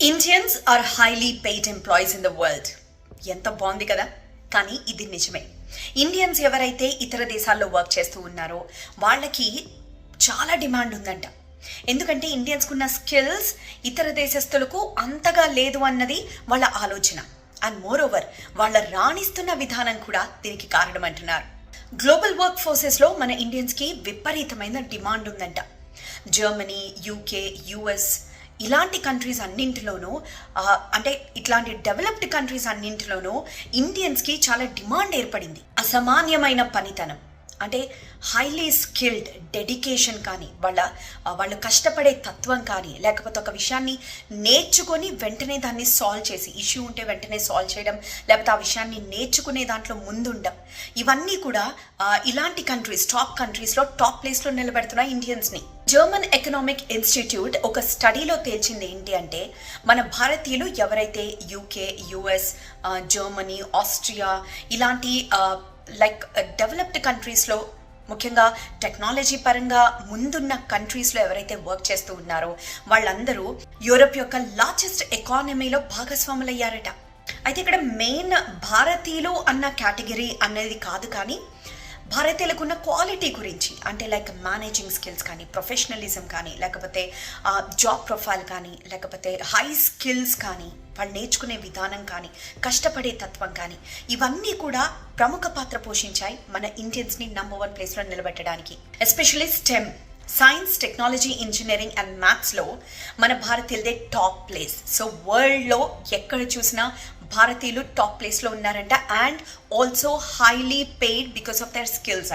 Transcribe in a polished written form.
Indians are highly paid employees in the world. ఎంత బాగుంది కదా. కానీ ఇది నిజమే. ఇండియన్స్ ఎవరైతే ఇతర దేశాల్లో వర్క్ చేస్తూ ఉన్నారో వాళ్ళకి చాలా డిమాండ్ ఉందంట. ఎందుకంటే ఇండియన్స్కున్న స్కిల్స్ ఇతర దేశస్తులకు అంతగా లేదు అన్నది వాళ్ళ ఆలోచన. అండ్ మోర్ ఓవర్ వాళ్ళ రాణిస్తున్న విధానం కూడా దీనికి కారణం అంటున్నారు. గ్లోబల్ వర్క్ ఫోర్సెస్లో మన ఇండియన్స్కి విపరీతమైన డిమాండ్ ఉందంట. జర్మనీ, యూకే, యుఎస్ ఇలాంటి కంట్రీస్ అన్నింటిలోనూ అంటే ఇట్లాంటి డెవలప్డ్ కంట్రీస్ అన్నింటిలోనూ ఇండియన్స్కి చాలా డిమాండ్ ఏర్పడింది. అసామాన్యమైన పనితనం అంటే హైలీ స్కిల్డ్ డెడికేషన్ కానీ వాళ్ళు కష్టపడే తత్వం కానీ లేకపోతే ఒక విషయాన్ని నేర్చుకొని వెంటనే దాన్ని సాల్వ్ చేసి ఇష్యూ ఉంటే వెంటనే సాల్వ్ చేయడం లేకపోతే ఆ విషయాన్ని నేర్చుకునే దాంట్లో ముందుండడం ఇవన్నీ కూడా ఇలాంటి కంట్రీస్లో టాప్ ప్లేస్లో నిలబెడుతున్న ఇండియన్స్ని. జర్మన్ ఎకనామిక్ ఇన్స్టిట్యూట్ ఒక స్టడీలో తేల్చింది ఏంటి అంటే మన భారతీయులు ఎవరైతే యూకే, యుఎస్, జర్మనీ, ఆస్ట్రియా ఇలాంటి డెవలప్డ్ కంట్రీస్లో ముఖ్యంగా టెక్నాలజీ పరంగా ముందున్న కంట్రీస్లో ఎవరైతే వర్క్ చేస్తూ ఉన్నారో వాళ్ళందరూ యూరప్ యొక్క లార్జెస్ట్ ఎకానమీలో భాగస్వాములయ్యారట. అయితే ఇక్కడ మెయిన్ భారతీయులు అన్న కేటగిరీ అనేది కాదు, కానీ భారతీయులకు ఉన్న క్వాలిటీ గురించి అంటే మేనేజింగ్ స్కిల్స్ కానీ, ప్రొఫెషనలిజం కానీ, లేకపోతే జాబ్ ప్రొఫైల్ కానీ, లేకపోతే హై స్కిల్స్ కానీ, వాళ్ళు నేర్చుకునే విధానం కానీ, కష్టపడే తత్వం కానీ ఇవన్నీ కూడా ప్రముఖ పాత్ర పోషించాయి మన ఇండియన్స్ని నంబర్ 1 ప్లేస్లో నిలబెట్టడానికి. Especially stem, science, technology, engineering and మ్యాథ్స్లో మన భారతీయులదే టాప్ ప్లేస్. సో వరల్డ్లో ఎక్కడ చూసినా భారతీయులు టాప్ ప్లేస్లో ఉన్నారంట. And also highly paid because of their skills.